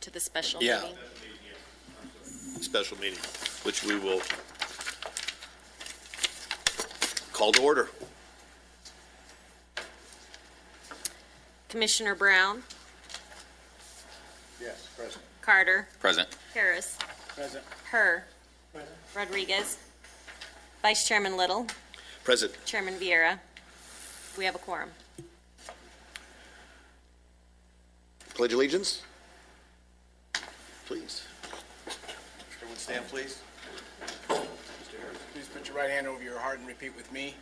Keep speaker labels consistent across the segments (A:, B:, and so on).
A: to the special
B: Yeah.
A: meeting.
C: Special meeting, which we will call to order.
A: Commissioner Brown,
B: Yes, present.
A: Carter,
D: Present.
A: Harris,
B: Present.
A: Herr, Rodriguez, Vice Chairman Little,
C: Present.
A: Chairman Vieira. We have a quorum.
C: Pledge allegiance. Please. Everyone stand, please.
B: Please put your right hand over your heart and repeat with me.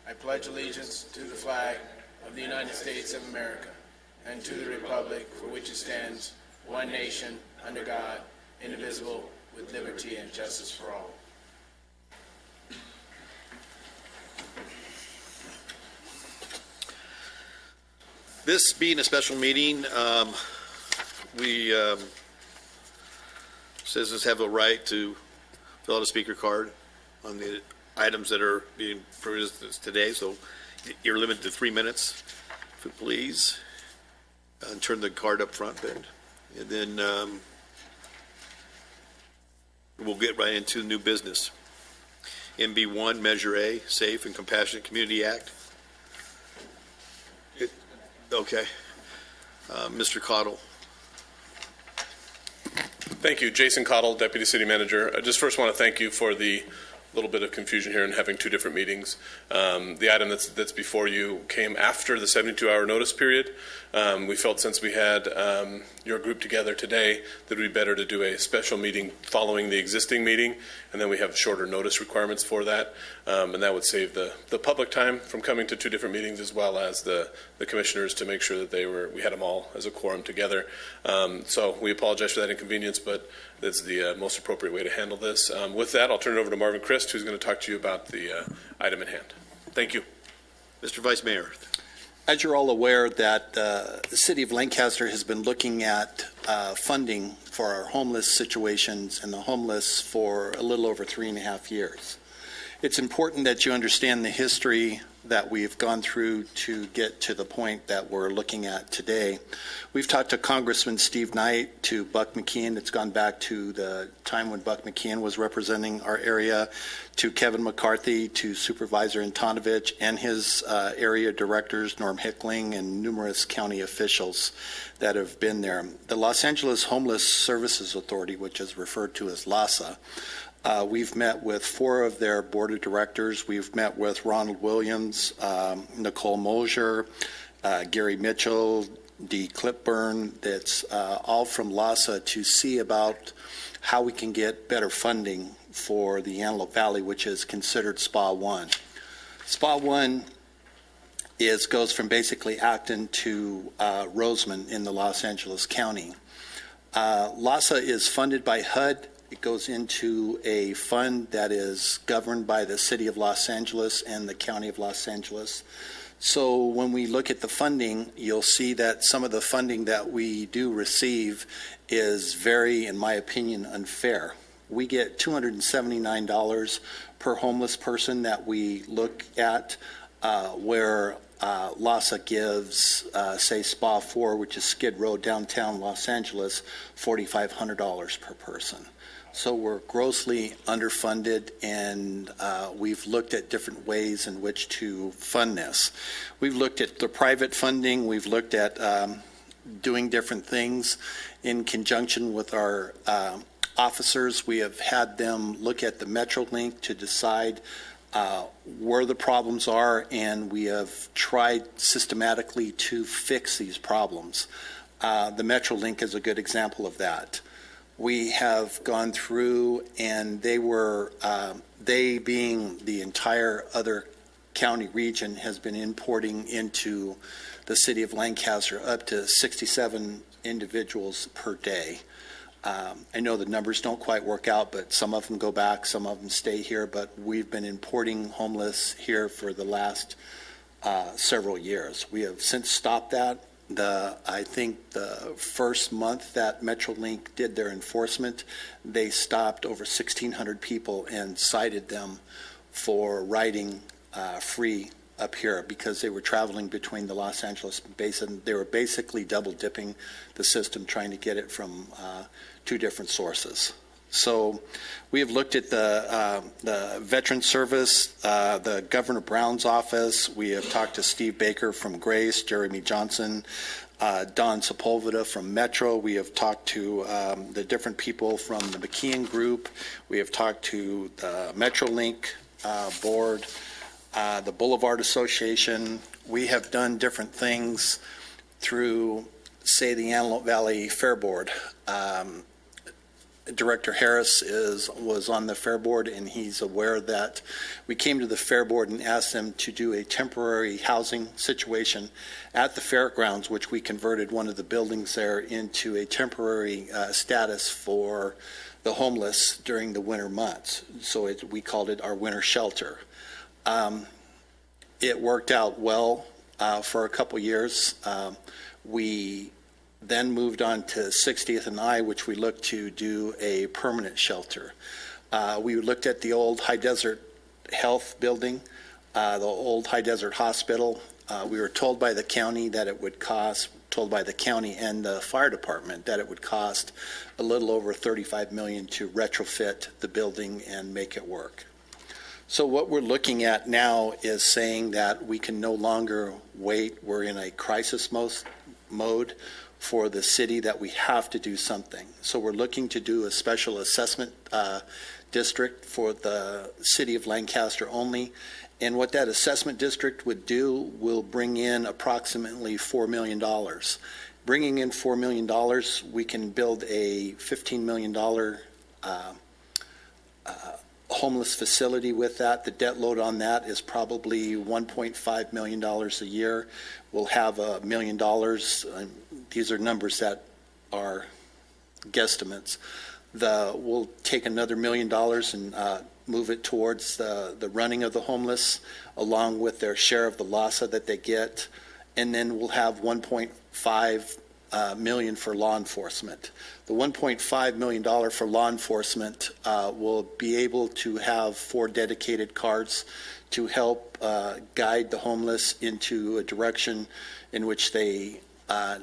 B: I pledge allegiance to the flag of the United States of America and to the republic for which it stands, one nation, under God, indivisible, with liberty and justice for all.
C: This being a special meeting, we citizens have a right to fill out a speaker card on the items that are being presented today. So you're limited to 3 minutes, if you please. And turn the card up front, Ben. And then we'll get right into new business. MB1, Measure A, Safe and Compassionate Community Act. Okay. Mr. Cottle.
E: Thank you. Jason Cottle, Deputy City Manager. I just first want to thank you for the little bit of confusion here in having two different meetings. The item that's before you came after the 72-hour notice period. We felt since we had your group together today that it would be better to do a special meeting following the existing meeting, and then we have shorter notice requirements for that, and that would save the public time from coming to two different meetings, as well as the commissioners, to make sure that we had them all as a quorum together. So we apologize for that inconvenience, but that's the most appropriate way to handle this. With that, I'll turn it over to Marvin Christ, who's going to talk to you about the item at hand. Thank you.
C: Mr. Vice Mayor.
F: As you're all aware, that the City of Lancaster has been looking at funding for our homeless situations and the homeless for a little over 3.5 years. It's important that you understand the history that we've gone through to get to the point that we're looking at today. We've talked to Congressman Steve Knight, to Buck McKeon. It's gone back to the time when Buck McKeon was representing our area, to Kevin McCarthy, to Supervisor Antonovich, and his area directors, Norm Hickling, and numerous county officials that have been there. The Los Angeles Homeless Services Authority, which is referred to as LAHSA, we've met with 4 of their board of directors. We've met with Ronald Williams, Nicole Mosier, Gary Mitchell, Dee Clipburn. That's all from LAHSA, to see about how we can get better funding for the Antelope Valley, which is considered SPA 1. SPA 1 goes from basically Acton to Roseman in the Los Angeles County. LAHSA is funded by HUD. It goes into a fund that is governed by the City of Los Angeles and the County of Los Angeles. So when we look at the funding, you'll see that some of the funding that we do receive is very, in my opinion, unfair. We get $279 per homeless person that we look at, where LAHSA gives, say, SPA 4, which is Skid Row, downtown Los Angeles, $4,500 per person. So we're grossly underfunded, and we've looked at different ways in which to fund this. We've looked at the private funding. We've looked at doing different things in conjunction with our officers. We have had them look at the MetroLink to decide where the problems are, and we have tried systematically to fix these problems. The MetroLink is a good example of that. We have gone through, and they being the entire other county region, has been importing into the City of Lancaster up to 67 individuals per day. I know the numbers don't quite work out, but some of them go back, some of them stay here, but we've been importing homeless here for the last several years. We have since stopped that. I think the first month that MetroLink did their enforcement, they stopped over 1,600 people and cited them for riding free up here because they were traveling between the Los Angeles basin. They were basically double dipping the system, trying to get it from two different sources. So we have looked at the Veteran Service, the Governor Brown's office. We have talked to Steve Baker from Grace, Jeremy Johnson, Don Sepulveda from Metro. We have talked to the different people from the McKeon Group. We have talked to the MetroLink board, the Boulevard Association. We have done different things through, say, the Antelope Valley Fair Board. Director Harris was on the Fair Board, and he's aware that we came to the Fair Board and asked them to do a temporary housing situation at the fairgrounds, which we converted one of the buildings there into a temporary status for the homeless during the winter months. So we called it our winter shelter. It worked out well for a couple years. We then moved on to 60th and I, which we looked to do a permanent shelter. We looked at the old High Desert Health building, the old High Desert Hospital. We were told by the county that it would cost, told by the county and the fire department that it would cost a little over $35 million to retrofit the building and make it work. So what we're looking at now is saying that we can no longer wait. We're in a crisis mode for the city, that we have to do something. So we're looking to do a special assessment district for the city of Lancaster only. And what that assessment district would do will bring in approximately $4 million. Bringing in $4 million, we can build a $15 million homeless facility with that. The debt load on that is probably $1.5 million a year. We'll have $1 million. These are numbers that are guesstimates. We'll take another $1 million and move it towards the running of the homeless, along with their share of the LAHSA that they get. And then we'll have $1.5 million for law enforcement. The $1.5 million for law enforcement will be able to have 4 dedicated cars to help guide the homeless into a direction in which they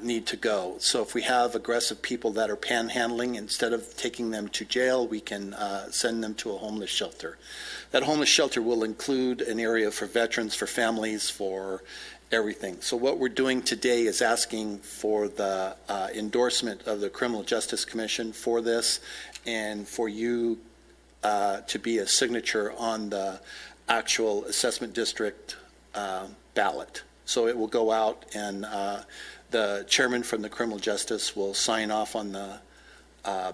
F: need to go. So if we have aggressive people that are panhandling, instead of taking them to jail, we can send them to a homeless shelter. That homeless shelter will include an area for veterans, for families, for everything. So what we're doing today is asking for the endorsement of the Criminal Justice Commission for this, and for you to be a signature on the actual assessment district ballot. So it will go out, and the chairman from the Criminal Justice will sign off on the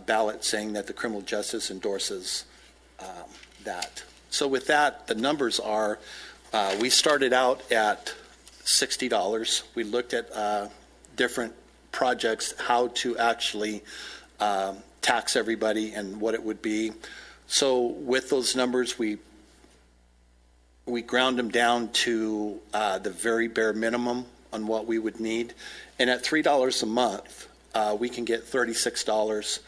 F: ballot saying that the Criminal Justice endorses that. So with that, the numbers are, we started out at $60. We looked at different projects, how to actually tax everybody and what it would be. So with those numbers, we ground them down to the very bare minimum on what we would need. And at $3 a month, we can get $36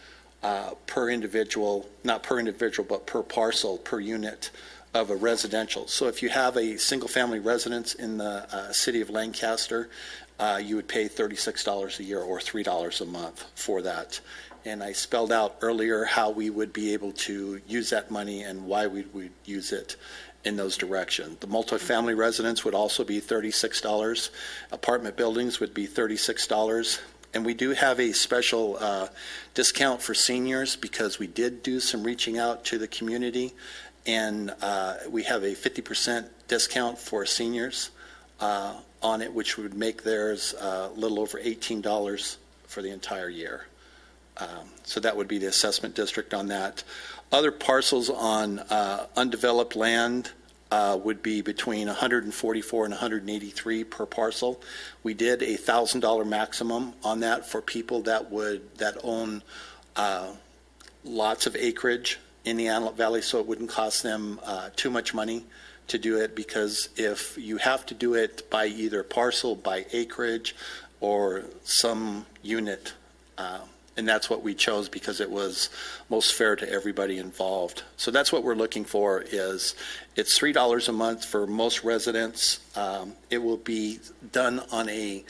F: per individual, not per individual, but per parcel, per unit of a residential. So if you have a single-family residence in the city of Lancaster, you would pay $36 a year or $3 a month for that. And I spelled out earlier how we would be able to use that money and why we would use it in those directions. The multifamily residence would also be $36. Apartment buildings would be $36. And we do have a special discount for seniors because we did do some reaching out to the community, and we have a 50% discount for seniors on it, which would make theirs a little over $18 for the entire year. So that would be the assessment district on that. Other parcels on undeveloped land would be between 144 and 183 per parcel. We did a $1,000 maximum on that for people that own lots of acreage in the Antelope Valley, so it wouldn't cost them too much money to do it, because if you have to do it by either parcel, by acreage, or some unit And that's what we chose because it was most fair to everybody involved. So that's what we're looking for is it's $3 a month for most residents. It will be done on a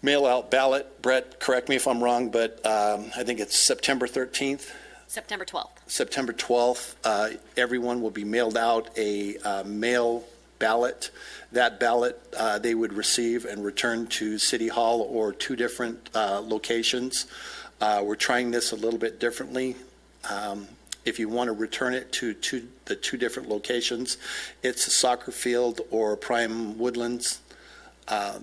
F: mail-out ballot. Brett, correct me if I'm wrong, but I think it's September 13th.
A: September 12th.
F: September 12th, everyone will be mailed out a mail ballot. That ballot they would receive and return to City Hall or two different locations. We're trying this a little bit differently. If you want to return it to the two different locations, it's a soccer field or Prime Woodlands.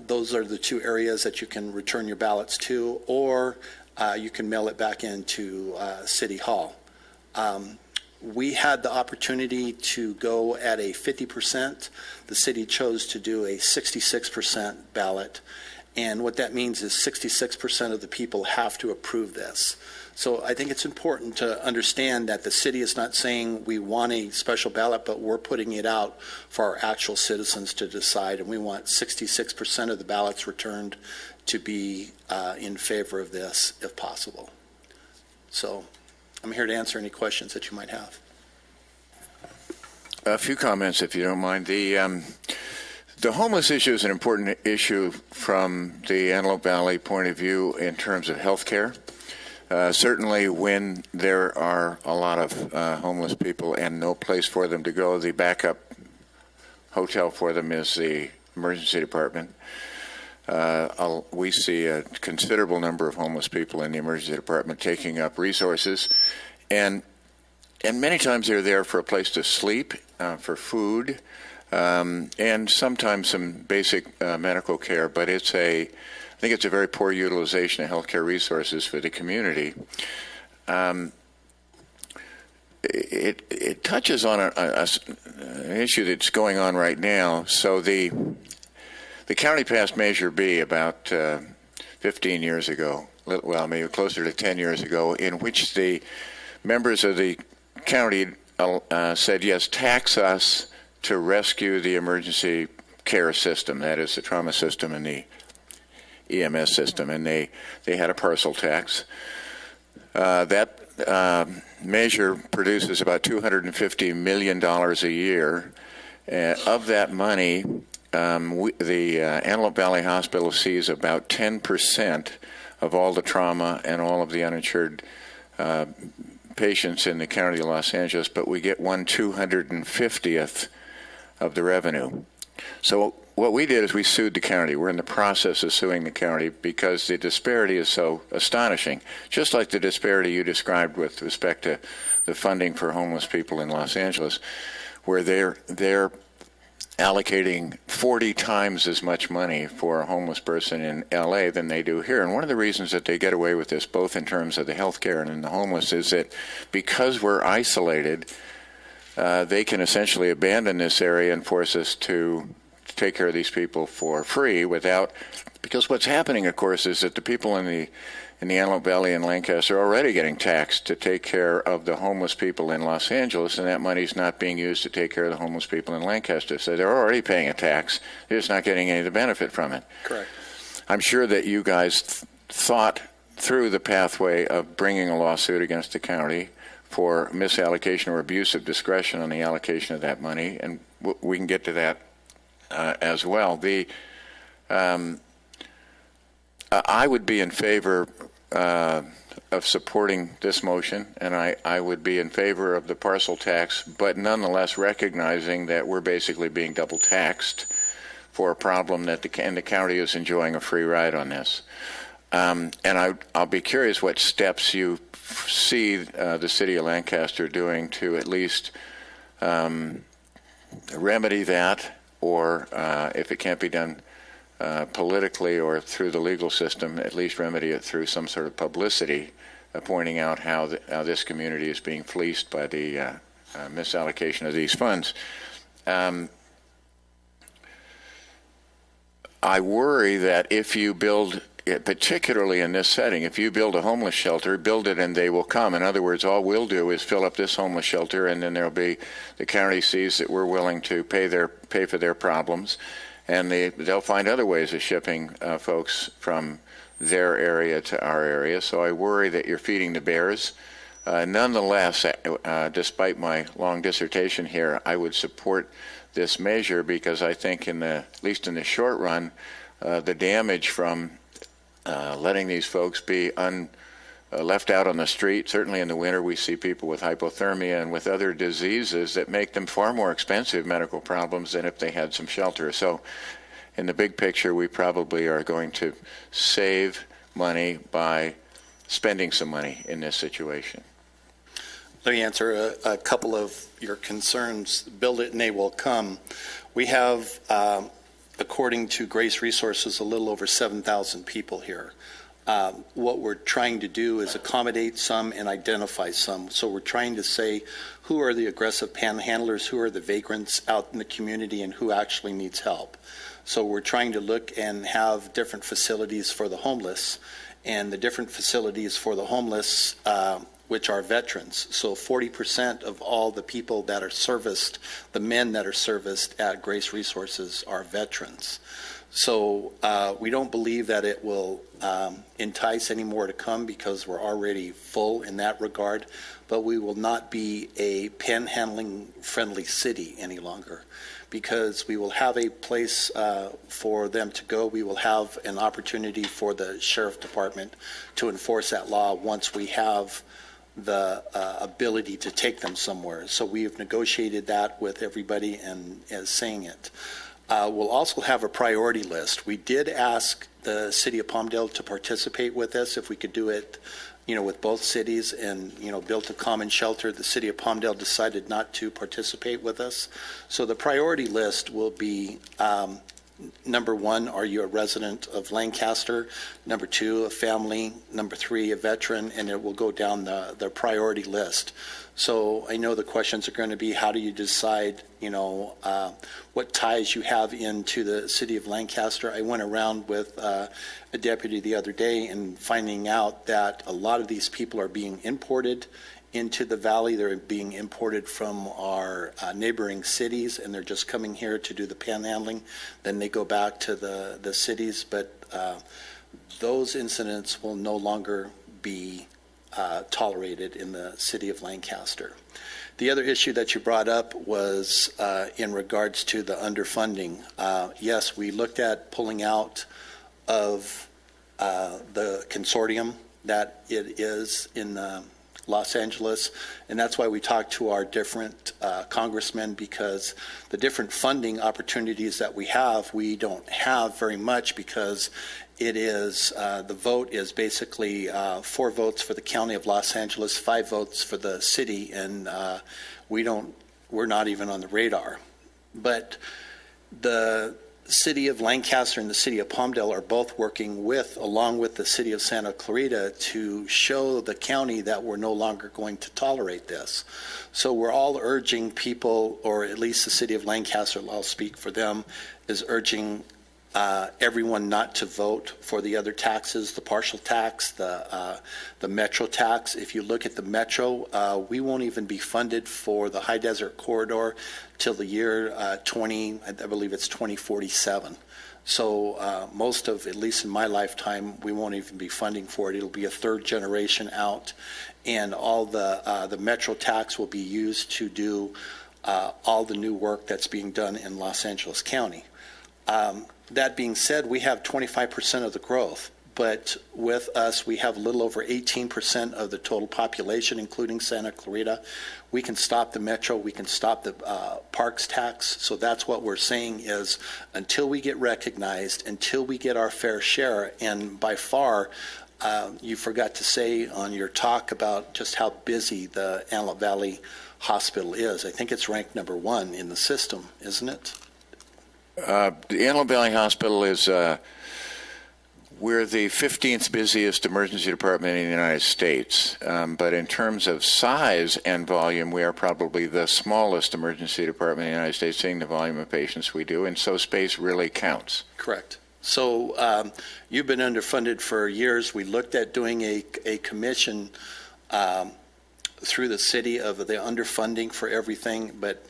F: Those are the two areas that you can return your ballots to, or you can mail it back into City Hall. We had the opportunity to go at a 50%. The city chose to do a 66% ballot. And what that means is 66% of the people have to approve this. So I think it's important to understand that the city is not saying we want a special ballot, but we're putting it out for our actual citizens to decide. And we want 66% of the ballots returned to be in favor of this if possible. So I'm here to answer any questions that you might have.
D: A few comments, if you don't mind. The homeless issue is an important issue from the Antelope Valley point of view in terms of health care. Certainly when there are a lot of homeless people and no place for them to go, the backup hotel for them is the emergency department. We see a considerable number of homeless people in the emergency department taking up resources, and many times they're there for a place to sleep, for food, and sometimes some basic medical care. But I think it's a very poor utilization of healthcare resources for the community. It touches on an issue that's going on right now. So the county passed Measure B about 15 years ago, well, maybe closer to 10 years ago, in which the members of the county said, yes, tax us to rescue the emergency care system, that is the trauma system and the EMS system, and they had a parcel tax. That measure produces about $250 million a year. Of that money, the Antelope Valley Hospital sees about 10% of all the trauma and all of the uninsured patients in the county of Los Angeles, but we get 1/250th of the revenue. So what we did is we sued the county. We're in the process of suing the county because the disparity is so astonishing. Just like the disparity you described with respect to the funding for homeless people in Los Angeles, where they're allocating 40 times as much money for a homeless person in LA than they do here. And one of the reasons that they get away with this, both in terms of the health care and in the homeless, is that because we're isolated, they can essentially abandon this area and force us to take care of these people for free because what's happening, of course, is that the people in the Antelope Valley and Lancaster are already getting taxed to take care of the homeless people in Los Angeles, and that money's not being used to take care of the homeless people in Lancaster. So they're already paying a tax. They're just not getting any of the benefit from it.
F: Correct.
D: I'm sure that you guys thought through the pathway of bringing a lawsuit against the county for misallocation or abuse of discretion on the allocation of that money, and we can get to that as well. I would be in favor of supporting this motion, and I would be in favor of the parcel tax, but nonetheless recognizing that we're basically being double taxed for a problem that the county is enjoying a free ride on this. And I'll be curious what steps you see the city of Lancaster doing to at least remedy that, or if it can't be done politically or through the legal system, at least remedy it through some sort of publicity, pointing out how this community is being fleeced by the misallocation of these funds. I worry that if you build, particularly in this setting, if you build a homeless shelter, build it and they will come. In other words, all we'll do is fill up this homeless shelter, and then the county sees that we're willing to pay for their problems, and they'll find other ways of shipping folks from their area to our area. So I worry that you're feeding the bears. Nonetheless, despite my long dissertation here, I would support this measure because I think at least in the short run, the damage from letting these folks be left out on the street. Certainly in the winter, we see people with hypothermia and with other diseases that make them far more expensive medical problems than if they had some shelter. So in the big picture, we probably are going to save money by spending some money in this situation.
F: Let me answer a couple of your concerns. Build it and they will come. We have, according to Grace Resources, a little over 7,000 people here. What we're trying to do is accommodate some and identify some. So we're trying to say who are the aggressive panhandlers, who are the vagrants out in the community, and who actually needs help. So we're trying to look and have different facilities for the homeless, and the different facilities for the homeless, which are veterans. So 40% of all the people that are serviced, the men that are serviced at Grace Resources, are veterans. So we don't believe that it will entice any more to come because we're already full in that regard, but we will not be a panhandling-friendly city any longer because we will have a place for them to go. We will have an opportunity for the Sheriff Department to enforce that law once we have the ability to take them somewhere. So we have negotiated that with everybody and is saying it. We'll also have a priority list. We did ask the City of Palmdale to participate with us if we could do it, with both cities and, build a common shelter. The City of Palmdale decided not to participate with us. So the priority list will be, number one, are you a resident of Lancaster? Number two, a family. Number three, a veteran, and it will go down the priority list. So I know the questions are going to be, how do you decide, what ties you have into the city of Lancaster? I went around with a deputy the other day and finding out that a lot of these people are being imported into the valley. They're being imported from our neighboring cities, and they're just coming here to do the panhandling. Then they go back to the cities, but those incidents will no longer be tolerated in the city of Lancaster. The other issue that you brought up was in regards to the underfunding. Yes, we looked at pulling out of the consortium that it is in Los Angeles, and that's why we talked to our different congressmen, because the different funding opportunities that we don't have very much, because it is the vote is basically 4 votes for the county of Los Angeles, 5 votes for the city, and we're not even on the radar. But the city of Lancaster and the city of Palmdale are both working along with the city of Santa Clarita, to show the county that we're no longer going to tolerate this. So we're all urging people, or at least the city of Lancaster, I'll speak for them, is urging everyone not to vote for the other taxes, the partial tax, the metro tax. If you look at the metro, we won't even be funded for the High Desert Corridor till the year I believe it's 2047. So most of, at least in my lifetime, we won't even be funding for it. It'll be a third generation out, and all the metro tax will be used to do all the new work that's being done in Los Angeles County. That being said, we have 25% of the growth, but with us, we have a little over 18% of the total population, including Santa Clarita. We can stop the metro, we can stop the parks tax. So that's what we're saying is, until we get recognized, until we get our fair share, and by far, you forgot to say on your talk about just how busy the Antelope Valley Hospital is. I think it's ranked number 1 in the system, isn't it?
D: The Antelope Valley Hospital is, we're the 15th busiest emergency department in the United States, but in terms of size and volume, we are probably the smallest emergency department in the United States, seeing the volume of patients we do, and so space really counts.
F: Correct. So you've been underfunded for years. We looked at doing a commission through the city of the underfunding for everything, but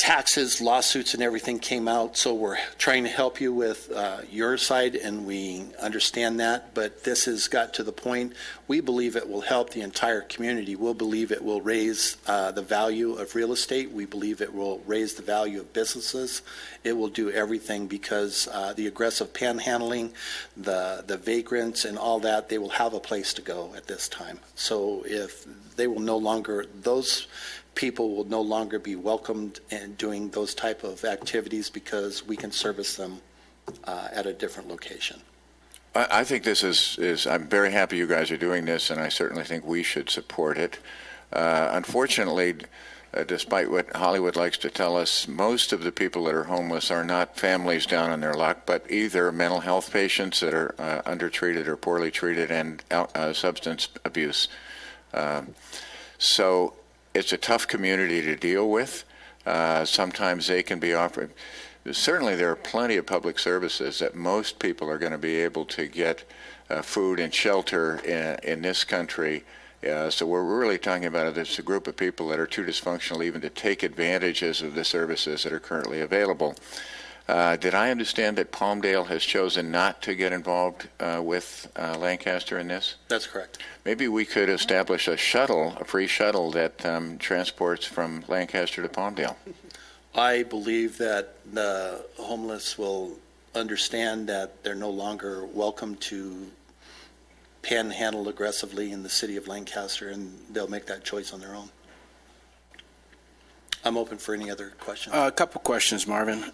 F: taxes, lawsuits, and everything came out, so we're trying to help you with your side, and we understand that. But this has got to the point, we believe it will help the entire community. We believe it will raise the value of real estate. We believe it will raise the value of businesses. It will do everything because the aggressive panhandling, the vagrants, and all that, they will have a place to go at this time. So if they will no longer, those people will no longer be welcomed in doing those type of activities because we can service them at a different location.
D: I think this is, I'm very happy you guys are doing this, and I certainly think we should support it. Unfortunately, despite what Hollywood likes to tell us, most of the people that are homeless are not families down on their luck, but either mental health patients that are undertreated or poorly treated and substance abuse. So it's a tough community to deal with. Sometimes they can be offered. Certainly there are plenty of public services that most people are going to be able to get food and shelter in this country. So we're really talking about this group of people that are too dysfunctional even to take advantages of the services that are currently available. Did I understand that Palmdale has chosen not to get involved with Lancaster in this?
F: That's correct.
D: Maybe we could establish a shuttle, a free shuttle that transports from Lancaster to Palmdale.
F: I believe that the homeless will understand that they're no longer welcome to panhandle aggressively in the city of Lancaster, and they'll make that choice on their own. I'm open for any other questions.
G: A couple questions, Marvin.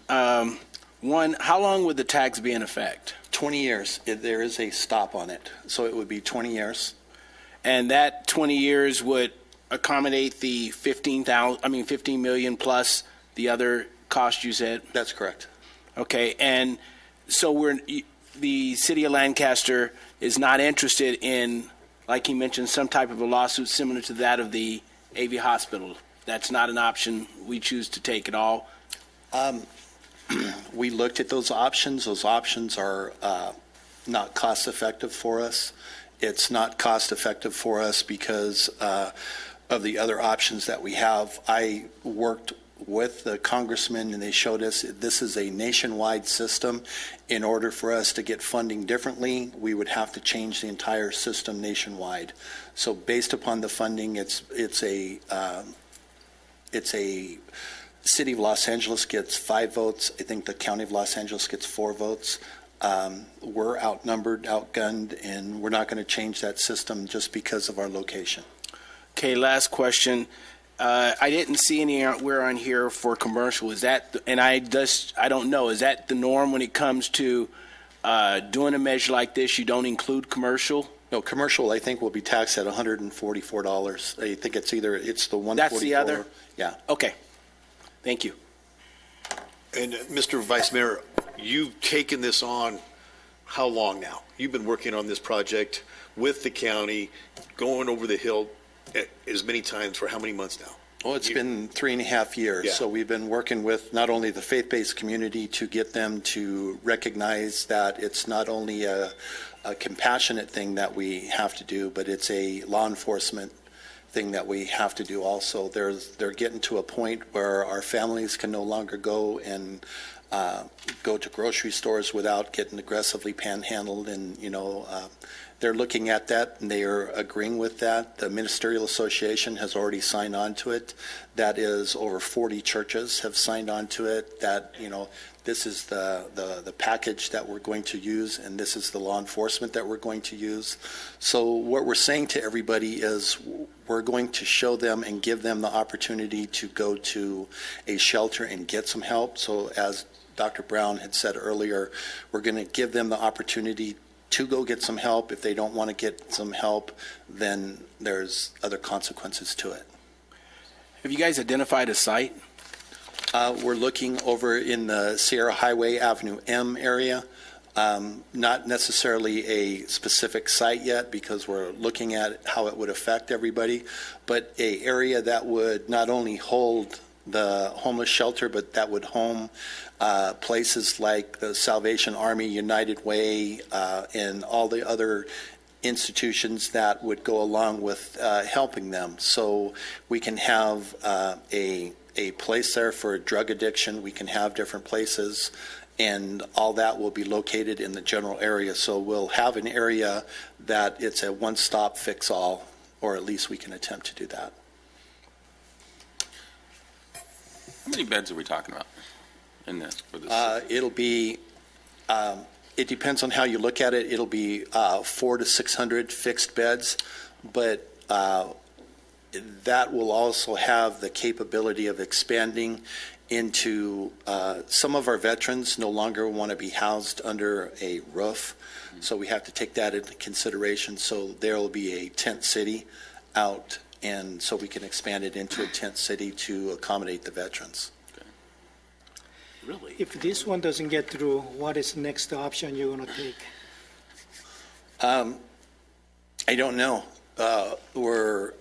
G: One, how long would the tax be in effect?
F: 20 years. There is a stop on it, so it would be 20 years.
G: And that 20 years would accommodate the 15 million plus the other cost you said?
F: That's correct.
G: Okay, and so the city of Lancaster is not interested in, like he mentioned, some type of a lawsuit similar to that of the AV hospital. That's not an option we choose to take at all.
F: We looked at those options. Those options are not cost effective for us. It's not cost effective for us because of the other options that we have. I worked with the congressman, and they showed us this is a nationwide system. In order for us to get funding differently, we would have to change the entire system nationwide. So based upon the funding, it's a city of Los Angeles gets 5 votes. I think the county of Los Angeles gets 4 votes. We're outnumbered, outgunned, and we're not going to change that system just because of our location.
G: Okay, last question. I didn't see anywhere on here for commercial. Is that, and I don't know, is that the norm when it comes to doing a measure like this? You don't include commercial?
F: No, commercial I think will be taxed at $144. I think it's the $144.
G: That's the other?
F: Yeah.
G: Okay. Thank you.
C: And Mr. Vice Mayor, you've taken this on how long now? You've been working on this project with the county, going over the hill as many times for how many months now?
F: Well, it's been 3.5 years.
C: Yeah.
F: So we've been working with not only the faith-based community to get them to recognize that it's not only a compassionate thing that we have to do, but it's a law enforcement thing that we have to do also. They're getting to a point where our families can no longer go and go to grocery stores without getting aggressively panhandled, and they're looking at that and they are agreeing with that. The Ministerial Association has already signed on to it. That is, over 40 churches have signed on to it. That this is the package that we're going to use, and this is the law enforcement that we're going to use. So what we're saying to everybody is we're going to show them and give them the opportunity to go to a shelter and get some help. So as Dr. Brown had said earlier, we're going to give them the opportunity to go get some help. If they don't want to get some help, then there's other consequences to it.
G: Have you guys identified a site?
F: We're looking over in the Sierra Highway Avenue M area. Not necessarily a specific site yet because we're looking at how it would affect everybody, but an area that would not only hold the homeless shelter, but that would home places like the Salvation Army, United Way, and all the other institutions that would go along with helping them. So we can have a a place there for drug addiction. We can have different places, and all that will be located in the general area. So we'll have an area that it's a one-stop fix-all, or at least we can attempt to do that.
H: How many beds are we talking about in this? For this?
F: It'll be, it depends on how you look at it. It'll be 400 to 600 fixed beds, but that will also have the capability of expanding into some of our veterans no longer want to be housed under a roof, so we have to take that into consideration. So there will be a tent city out, and so we can expand it into a tent city to accommodate the veterans.
H: Really?
I: If this one doesn't get through, what is the next option you're going to take?
F: I don't know. We're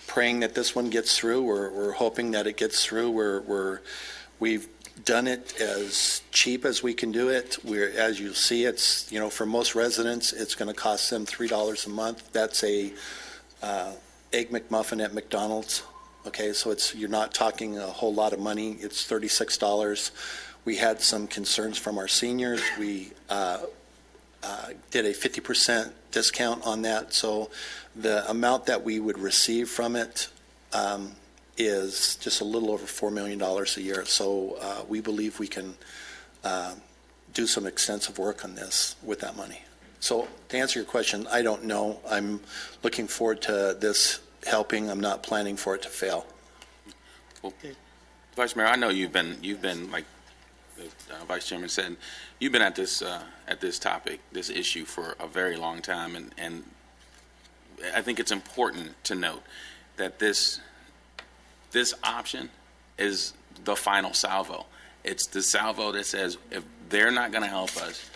F: praying that this one gets through. We're hoping that it gets through. We've done it as cheap as we can do it. As you see, it's, for most residents, it's going to cost them $3 a month. That's a Egg McMuffin at McDonald's. Okay, so you're not talking a whole lot of money. It's $36. We had some concerns from our seniors. We did a 50% discount on that. So the amount that we would receive from it is just a little over $4 million a year. So we believe we can do some extensive work on this with that money. So to answer your question, I don't know. I'm looking forward to this helping. I'm not planning for it to fail.
H: Well, Vice Mayor, I know you've been like the Vice Chairman said, you've been at this topic, this issue for a very long time, and I think it's important to note that this option is the final salvo. It's the salvo that says if they're not going to help us,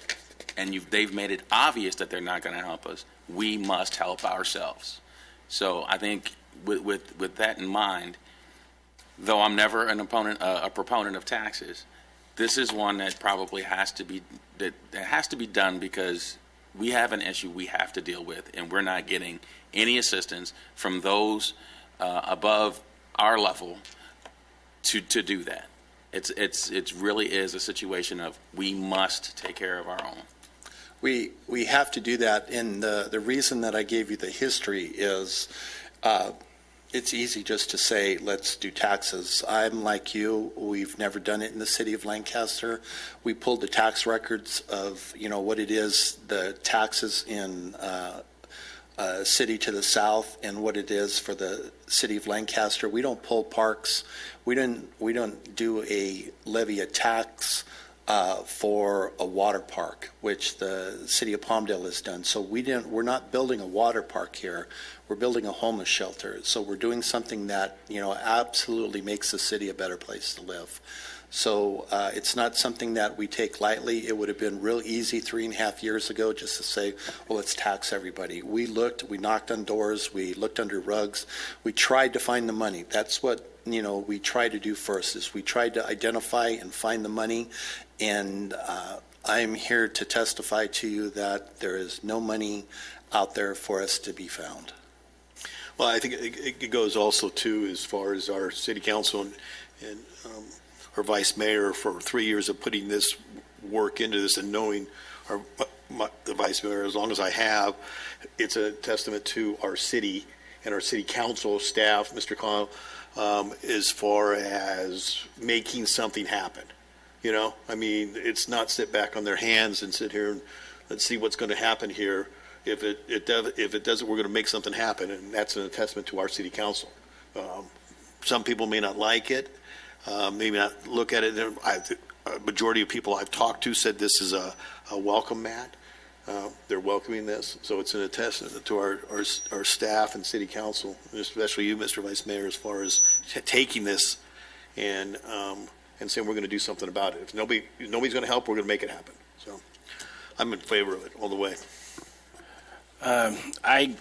H: and they've made it obvious that they're not going to help us, we must help ourselves. So I think with that in mind, though I'm never a proponent of taxes, this is one that probably has to be done because we have an issue we have to deal with, and we're not getting any assistance from those above our level to do that. It really is a situation of we must take care of our own.
F: We have to do that, and the reason that I gave you the history is it's easy just to say, let's do taxes. I'm like you. We've never done it in the city of Lancaster. We pulled the tax records of, what it is, the taxes in city to the south and what it is for the city of Lancaster. We don't pull parks. We don't do a levy a tax for a water park, which the city of Palmdale has done. So we're not building a water park here. We're building a homeless shelter. So we're doing something that, absolutely makes the city a better place to live. So it's not something that we take lightly. It would have been real easy 3.5 years ago just to say, well, let's tax everybody. We knocked on doors, we looked under rugs, we tried to find the money. That's what, we try to do first, is we tried to identify and find the money. And I'm here to testify to you that there is no money out there for us to be found.
C: Well, I think it goes also, too, as far as our city council and our vice mayor for 3 years of putting this work into this and knowing the vice mayor as long as I have. It's a testament to our city and our city council staff, Mr. Connell, as far as making something happen. It's not sit back on their hands and sit here and let's see what's going to happen here. If it doesn't, we're going to make something happen, and that's a testament to our city council. Some people may not like it, maybe not look at it. A majority of people I've talked to said this is a welcome mat. They're welcoming this, so it's a testament to our staff and city council, especially you, Mr. Vice Mayor, as far as taking this and saying we're going to do something about it. If nobody's going to help, we're going to make it happen. So I'm in favor of it all the way.
G: I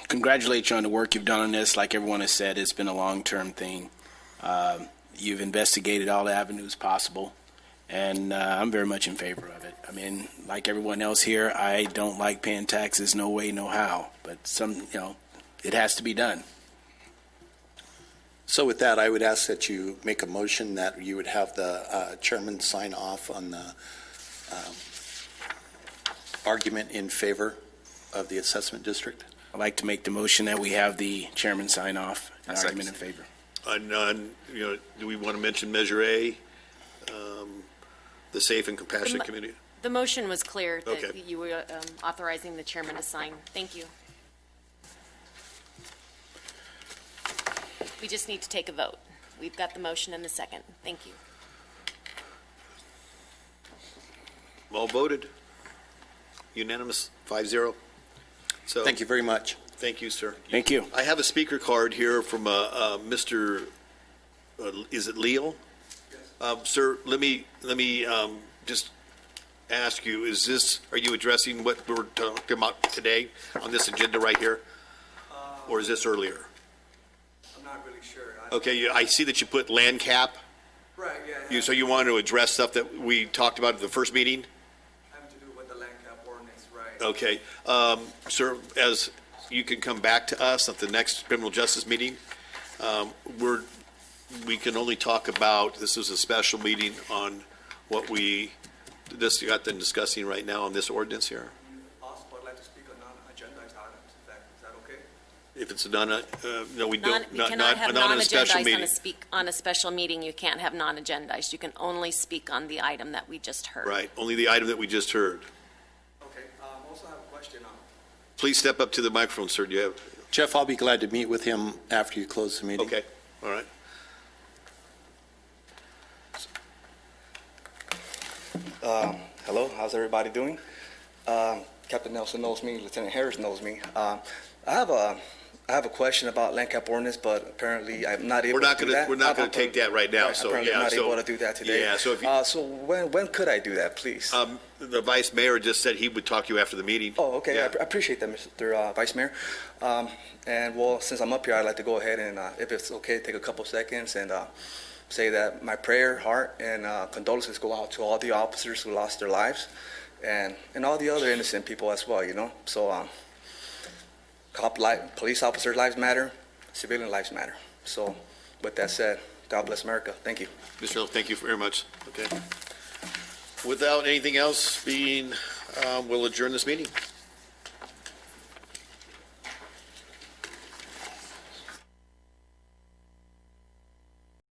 G: congratulate you on the work you've done on this. Like everyone has said, it's been a long-term thing. You've investigated all the avenues possible, and I'm very much in favor of it. Like everyone else here, I don't like paying taxes, no way, no how. But it has to be done.
F: So with that, I would ask that you make a motion that you would have the chairman sign off on the argument in favor of the assessment district.
G: I'd like to make the motion that we have the chairman sign off an argument in favor.
C: Do we want to mention Measure A, the safe and compassionate community?
A: The motion was clear
C: Okay.
A: that you were authorizing the chairman to sign. Thank you. We just need to take a vote. We've got the motion and the second. Thank you.
C: All voted. Unanimous, 5-0. So,
F: Thank you very much.
C: Thank you, sir.
G: Thank you.
C: I have a speaker card here from Mr. Is it Leal? Yes. Sir, let me just ask you: are you addressing what we're talking about today on this agenda right here, or is this earlier?
J: I'm not really sure.
C: Okay, I see that you put land cap.
J: Right. Yeah.
C: So you wanted to address stuff that we talked about at the first meeting?
J: Having to do with the land cap ordinance, right?
C: Okay, sir, as you can come back to us at the next criminal justice meeting. We can only talk about, this is a special meeting on what we just got them discussing right now on this ordinance here.
J: Also, I'd like to speak on non-agendized items. Is that okay?
C: If it's no, we don't.
A: We cannot have
C: not on a special
A: non-agendized
C: meeting.
A: on a special meeting. You can't have non-agendized. You can only speak on the item that we just heard.
C: Right, only the item that we just heard.
J: Okay. Also, I have a question on.
C: Please step up to the microphone, sir. Do you have?
F: Jeff, I'll be glad to meet with him after you close the meeting.
C: Okay, all right.
J: Hello, how's everybody doing? Captain Nelson knows me, Lieutenant Harris knows me. I have a question about land cap ordinance, but apparently I'm not able to do that.
C: We're not going to take that right now. So
J: apparently
C: yeah,
J: I'm not
C: so
J: able to do that today.
C: yeah. So if you,
J: so when could I do that, please?
C: the vice mayor just said he would talk to you after the meeting.
J: Oh, okay.
C: Yeah.
J: I appreciate that, Mr. Vice Mayor. And well, since I'm up here, I'd like to go ahead and, if it's okay, take a couple seconds and say that my prayer, heart, and condolences go out to all the officers who lost their lives, and all the other innocent people as well. You know, so police officers' lives matter, civilian lives matter. So, with that said, God bless America. Thank you.
C: Mr. Hill, thank you very much. Okay. Without anything else being, we'll adjourn this meeting.